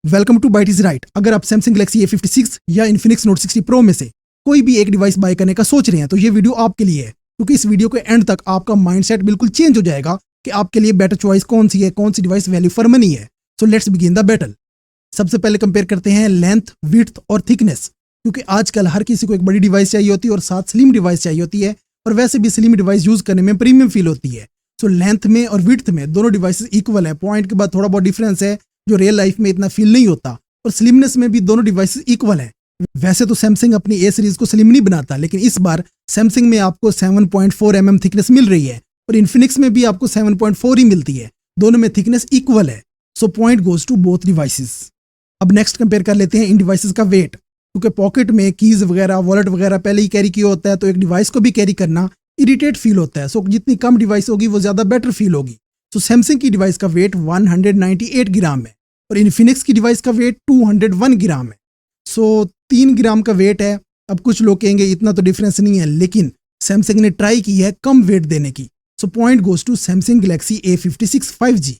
Welcome to byte is right. अगर आप Samsung Galaxy A56 या इन्फिनिक्स नोट 60 प्रो में से कोई भी एक डिवाइस बाय करने का सोच रहे हैं तो ये वीडियो आपके लिए है, क्योंकि इस वीडियो के एंड तक आपका माइंडसेट बिल्कुल चेंज हो जाएगा कि आपके लिए बेटर चॉइस कौन सी है, कौन सी डिवाइस वैल्यू फॉर मनी है। So let's begin the battle. सबसे पहले कंपेयर करते हैं लेंथ, विड्थ और थिकनेस, क्योंकि आजकल हर किसी को एक बड़ी डिवाइस चाहिए होती है और साथ स्लिम डिवाइस चाहिए होती है, और वैसे भी स्लिम डिवाइस यूज करने में प्रीमियम फील होती है। सो लेंथ में और विड्थ में दोनों डिवाइसेस इक्वल है, पॉइंट के बाद थोड़ा बहुत डिफरेंस है जो रियल लाइफ में इतना फील नहीं होता, और स्लिमनेस में भी दोनों डिवाइसेस इक्वल है। वैसे तो सैमसंग अपनी ए सीरीज को स्लिम नहीं बनाता, लेकिन इस बार सैमसंग में आपको 7.4 mm थिकनेस मिल रही है और इन्फिनिक्स में भी आपको 7.4 ही मिलती है। दोनों में थिकनेस इक्वल है, so point goes to both devices. अब नेक्स्ट कंपेयर कर लेते हैं इन डिवाइसेस का वेट, क्योंकि पॉकेट में कीज वगैरह, वॉलेट वगैरह पहले ही कैरी किया होता है, तो एक डिवाइस को भी कैरी करना इरिटेट फील होता है। सो जितनी कम डिवाइस होगी वो ज्यादा बेटर फील होगी। सो सैमसंग की डिवाइस का वेट 198 ग्राम है और इन्फिनिक्स की डिवाइस का वेट 201 ग्राम है। सो 3 ग्राम का वेट है। अब कुछ लोग कहेंगे इतना तो डिफरेंस नहीं है, लेकिन सैमसंग ने ट्राई की है कम वेट देने की। So point goes to Samsung Galaxy A56 5G।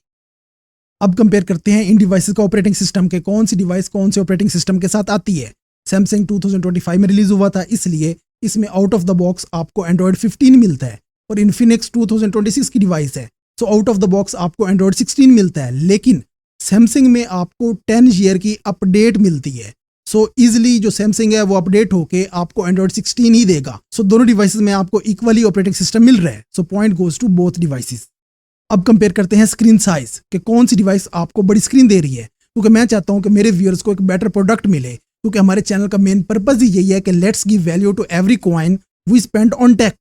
अब कंपेयर करते हैं इन डिवाइसेस का ऑपरेटिंग सिस्टम के, कौन सी डिवाइस कौन से ऑपरेटिंग सिस्टम के साथ आती है। सैमसंग 2025 में रिलीज हुआ था, इसलिए इसमें आउट ऑफ द बॉक्स आपको एंड्रॉइड 15 मिलता है, और इन्फिनिक्स 2026 की डिवाइस है, so out of the box आपको एंड्रॉइड 16 मिलता है। लेकिन सैमसंग में आपको 10 ईयर की अपडेट मिलती है, सो इजिली जो सैमसंग है वो अपडेट होके आपको एंड्रॉइड 16 ही देगा। सो दोनों डिवाइसेस में आपको इक्वली ऑपरेटिंग सिस्टम मिल रहा है, so point goes to both devices. अब कंपेयर करते हैं स्क्रीन साइज कि कौन सी डिवाइस आपको बड़ी स्क्रीन दे रही है, क्योंकि मैं चाहता हूं कि मेरे व्यूअर्स को एक बेटर प्रोडक्ट मिले, क्योंकि हमारे चैनल का मेन पर्पज ही यही है कि let's give value to every coin we spend on tech.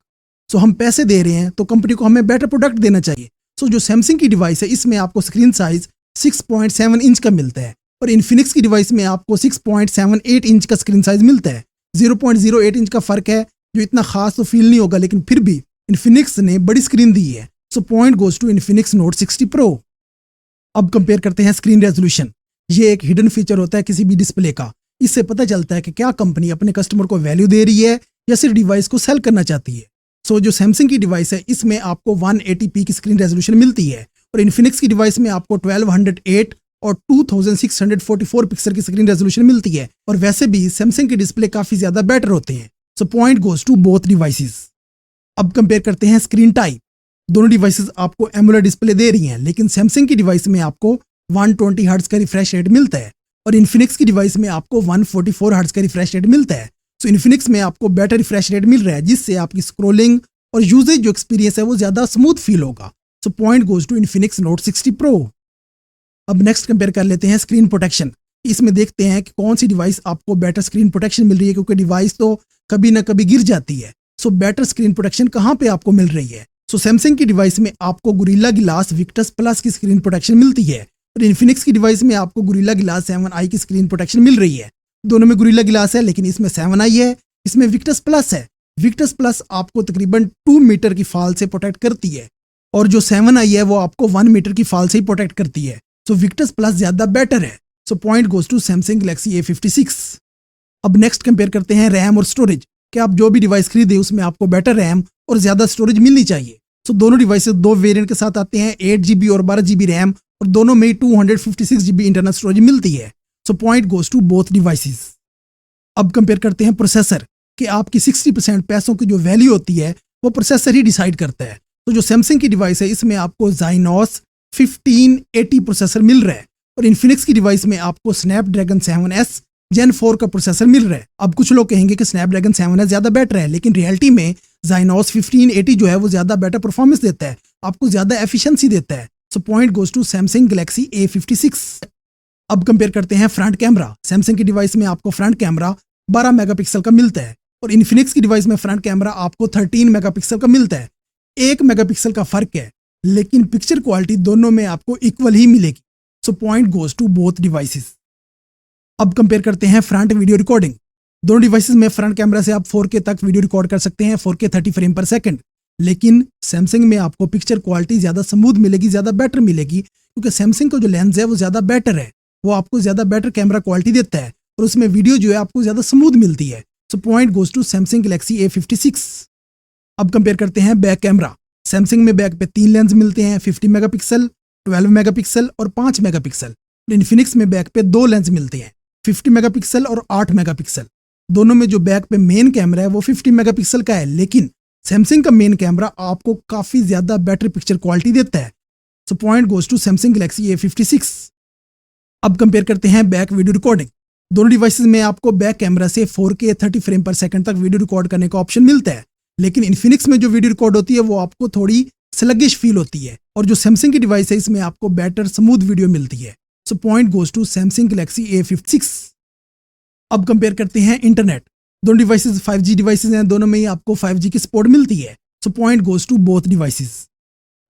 So हम पैसे दे रहे हैं तो कंपनी को हमें बेटर प्रोडक्ट देना चाहिए। सो जो सैमसंग की डिवाइस है इसमें आपको स्क्रीन साइज 6.7 इंच का मिलता है, और इन्फिनिक्स की डिवाइस में आपको 6.78 इंच का स्क्रीन साइज मिलता है। 0.08 इंच का फर्क है, जो इतना खास तो फील नहीं होगा, लेकिन फिर भी इन्फिनिक्स ने बड़ी स्क्रीन दी है। So point goes to Infinix Note 60 pro. अब कंपेयर करते हैं स्क्रीन रेजोल्यूशन। ये एक हिडन फीचर होता है किसी भी डिस्प्ले का। इससे पता चलता है कि क्या कंपनी अपने कस्टमर को वैल्यू दे रही है या सिर्फ डिवाइस को सेल करना चाहती है। सो जो सैमसंग की डिवाइस है इसमें आपको 180p की स्क्रीन रेजोल्यूशन मिलती है, और इन्फिनिक्स की डिवाइस में आपको 1208 और 2644 पिक्सल की स्क्रीन रेजोल्यूशन मिलती है, और वैसे भी सैमसंग के डिस्प्ले काफी ज्यादा बेटर होते हैं। So point goes to both devices. अब कंपेयर करते हैं स्क्रीन टाइप। दोनों डिवाइसेस आपको एमोलेड डिस्प्ले दे रही हैं, लेकिन सैमसंग की डिवाइस में आपको 120 हर्ट्ज का रिफ्रेश रेट मिलता है, और इन्फिनिक्स की डिवाइस में आपको 144 हर्ट्ज का रिफ्रेश रेट मिलता है। सो इन्फिनिक्स में आपको बेटर रिफ्रेश रेट मिल रहा है, जिससे आपकी स्क्रोलिंग और यूजेज जो एक्सपीरियंस है वो ज्यादा स्मूथ फील होगा। So point goes to Infinix Note 60 pro. अब नेक्स्ट कंपेयर कर लेते हैं स्क्रीन प्रोटेक्शन। इसमें देखते हैं कि कौन सी डिवाइस आपको बेटर स्क्रीन प्रोटेक्शन मिल रही है, क्योंकि डिवाइस तो कभी ना कभी गिर जाती है। सो बेटर स्क्रीन प्रोटेक्शन कहाँ पे आपको मिल रही है। सो सैमसंग की डिवाइस में आपको गोरिल्ला ग्लास विक्टस प्लस की स्क्रीन प्रोटेक्शन मिलती है, और इन्फिनिक्स की डिवाइस में आपको गोरिल्ला ग्लास 7i की स्क्रीन प्रोटेक्शन मिल रही है। दोनों में गोरिल्ला ग्लास है, लेकिन इसमें 7i है, इसमें विक्टस प्लस है। विक्टस प्लस आपको तकरीबन 2 मीटर की फाल से प्रोटेक्ट करती है, और जो 7i है वो आपको 1 मीटर की फाल से ही प्रोटेक्ट करती है। सो विक्टस प्लस ज्यादा बेटर है। So point goes to Samsung Galaxy A56। अब नेक्स्ट कंपेयर करते हैं रैम और स्टोरेज, कि आप जो भी डिवाइस खरीदे उसमें आपको बेटर रैम और ज्यादा स्टोरेज मिलनी चाहिए। सो दोनों डिवाइसेस 2 वेरिएंट के साथ आते हैं, 8GB और 12GB रैम, और दोनों में 256GB इंटरनल स्टोरेज मिलती है। So point goes to both devices. अब कंपेयर करते हैं प्रोसेसर, कि आपकी 60% पैसों की जो वैल्यू होती है वो प्रोसेसर ही डिसाइड करता है। तो जो सैमसंग की डिवाइस है इसमें आपको Exynos 1580 प्रोसेसर मिल रहा है, और इन्फिनिक्स की डिवाइस में आपको स्नैपड्रैगन 7S Gen 4 का प्रोसेसर मिल रहा है। अब कुछ लोग कहेंगे कि स्नैपड्रैगन 7S ज्यादा बेटर है, लेकिन रियलिटी में Exynos 1580 जो है वो ज्यादा बेटर परफॉर्मेंस देता है, आपको ज्यादा एफिशिएंसी देता है। So point goes to Samsung Galaxy A56। अब कंपेयर करते हैं फ्रंट कैमरा। सैमसंग की डिवाइस में आपको फ्रंट कैमरा 12 मेगापिक्सल का मिलता है, और इन्फिनिक्स की डिवाइस में फ्रंट कैमरा आपको 13 मेगापिक्सल का मिलता है। 1 मेगापिक्सल का फर्क है, लेकिन पिक्चर क्वालिटी दोनों में आपको इक्वल ही मिलेगी। So point goes to both devices. अब कंपेयर करते हैं फ्रंट वीडियो रिकॉर्डिंग। दोनों डिवाइसेस में फ्रंट कैमरा से आप 4K तक वीडियो रिकॉर्ड कर सकते हैं, 4K 30 फ्रेम पर सेकंड, लेकिन सैमसंग में आपको पिक्चर क्वालिटी ज्यादा स्मूथ मिलेगी, ज्यादा बेटर मिलेगी, क्योंकि सैमसंग का जो लेंस है वो ज्यादा बेटर है, वो आपको ज्यादा बेटर कैमरा क्वालिटी देता है, और उसमें वीडियो जो है आपको ज्यादा स्मूथ मिलती है। So point goes to Samsung Galaxy A56। अब कंपेयर करते हैं बैक कैमरा। सैमसंग में बैक पे 3 लेंस मिलते हैं, 50 मेगापिक्सल, 12 मेगापिक्सल और 5 मेगापिक्सल, इन्फिनिक्स में बैक पे दो लेंस मिलते हैं, 50 मेगापिक्सल और 8 मेगापिक्सल। दोनों में जो बैक पे मेन कैमरा है वो 50 मेगापिक्सल का है, लेकिन सैमसंग का मेन कैमरा आपको काफी ज्यादा बेटर पिक्चर क्वालिटी देता है। So point goes to Samsung Galaxy A56। अब कंपेयर करते हैं बैक वीडियो रिकॉर्डिंग। दोनों डिवाइसेस में आपको बैक कैमरा से 4K 30 फ्रेम पर सेकंड तक वीडियो रिकॉर्ड करने का ऑप्शन मिलता है, लेकिन इन्फिनिक्स में जो वीडियो रिकॉर्ड होती है वो आपको थोड़ी स्लगिश फील होती है, और जो सैमसंग की डिवाइस है इसमें आपको बेटर स्मूथ वीडियो मिलती है। So point goes to Samsung Galaxy A56। अब कंपेयर करते हैं इंटरनेट। दोनों डिवाइसेस 5G डिवाइसेस हैं, दोनों में ही आपको 5G की सपोर्ट मिलती है। So point goes to both devices.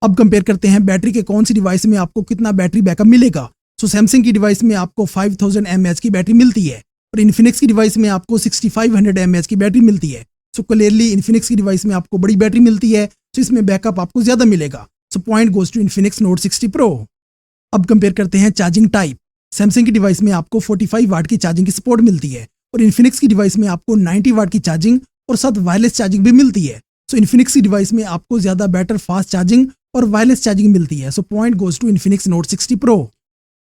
अब कंपेयर करते हैं बैटरी के कौन सी डिवाइस में आपको कितना बैटरी बैकअप मिलेगा। सो सैमसंग की डिवाइस में आपको 5000 mAh की बैटरी मिलती है, और इन्फिनिक्स की डिवाइस में आपको 6500 mAh की बैटरी मिलती है। सो क्लियरली इन्फिनिक्स की डिवाइस में आपको बड़ी बैटरी मिलती है, तो इसमें बैकअप आपको ज्यादा मिलेगा। So point goes to Infinix Note 60 pro. अब कंपेयर करते हैं चार्जिंग टाइप। सैमसंग की डिवाइस में आपको 45 वाट की चार्जिंग की सपोर्ट मिलती है, और इन्फिनिक्स की डिवाइस में आपको 90 वाट की चार्जिंग और साथ वायरलेस चार्जिंग भी मिलती है। सो इन्फिनिक्स की डिवाइस में आपको ज्यादा बेटर फास्ट चार्जिंग और वायरलेस चार्जिंग मिलती है। So point goes to Infinix Note 60 pro.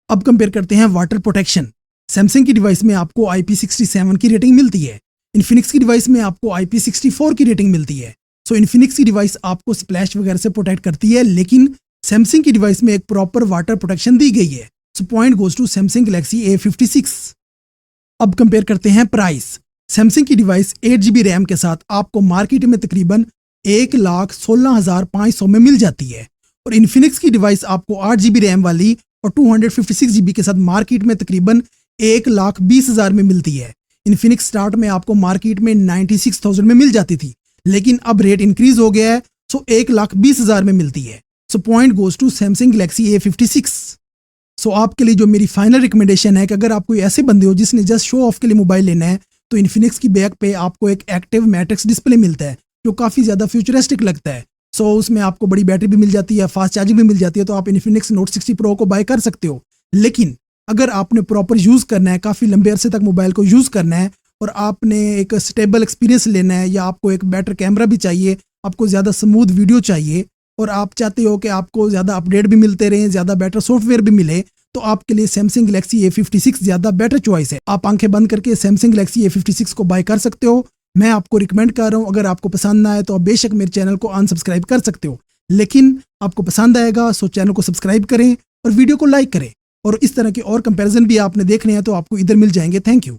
अब कंपेयर करते हैं वाटर प्रोटेक्शन। सैमसंग की डिवाइस में आपको IP67 की रेटिंग मिलती है, इन्फिनिक्स की डिवाइस में आपको IP64 की रेटिंग मिलती है। सो इन्फिनिक्स की डिवाइस आपको स्प्लैश वगैरह से प्रोटेक्ट करती है, लेकिन सैमसंग की डिवाइस में एक प्रॉपर वाटर प्रोटेक्शन दी गई है। So point goes to Samsung Galaxy A56। अब कंपेयर करते हैं प्राइस। सैमसंग की डिवाइस 8GB रैम के साथ आपको मार्केट में तकरीबन 1,16,500 में मिल जाती है, और इन्फिनिक्स की डिवाइस आपको 8GB रैम वाली और 256GB के साथ मार्केट में तकरीबन 1,20,000 में मिलती है। इन्फिनिक्स स्टार्ट में आपको मार्केट में 96,000 में मिल जाती थी, लेकिन अब रेट इंक्रीज हो गया है, सो 1,20,000 में मिलती है। So point goes to Samsung Galaxy A56। So आपके लिए जो मेरी फाइनल रिकमेंडेशन है कि अगर आप कोई ऐसे बंदे हो जिसने जस्ट शो ऑफ के लिए मोबाइल लेना है, तो इन्फिनिक्स की बैक पे आपको एक एक्टिव मैट्रिक्स डिस्प्ले मिलता है जो काफ़ी ज़्यादा फ्यूचरिस्टिक लगता है। सो उसमें आपको बड़ी बैटरी भी मिल जाती है, फास्ट चार्जिंग भी मिल जाती है, तो आप इन्फिनिक्स नोट 60 प्रो को बाय कर सकते हो। लेकिन अगर आपने प्रॉपर यूज़ करना है, काफ़ी लंबे अरसे तक मोबाइल को यूज़ करना है, और आपने एक स्टेबल एक्सपीरियंस लेना है, या आपको एक बेटर कैमरा भी चाहिए, आपको ज़्यादा स्मूथ वीडियो चाहिए, और आप चाहते हो कि आपको ज़्यादा अपडेट भी मिलते रहें, ज़्यादा बेटर सॉफ्टवेयर भी मिले, तो आपके लिए सैमसंग गैलेक्सी A56 ज़्यादा बेटर चॉइस है। आप आंखें बंद करके सैमसंग गैलेक्सी A56 को बाय कर सकते हो। मैं आपको रिकमेंड कर रहा हूँ, अगर आपको पसंद ना आए तो आप बेशक मेरे चैनल को अनसब्सक्राइब कर सकते हो, लेकिन आपको पसंद आएगा सो चैनल को सब्सक्राइब करें और वीडियो को लाइक करें, और इस तरह के और कंपैरिजन भी आपने देखने हैं तो आपको इधर मिल जाएंगे। Thank you.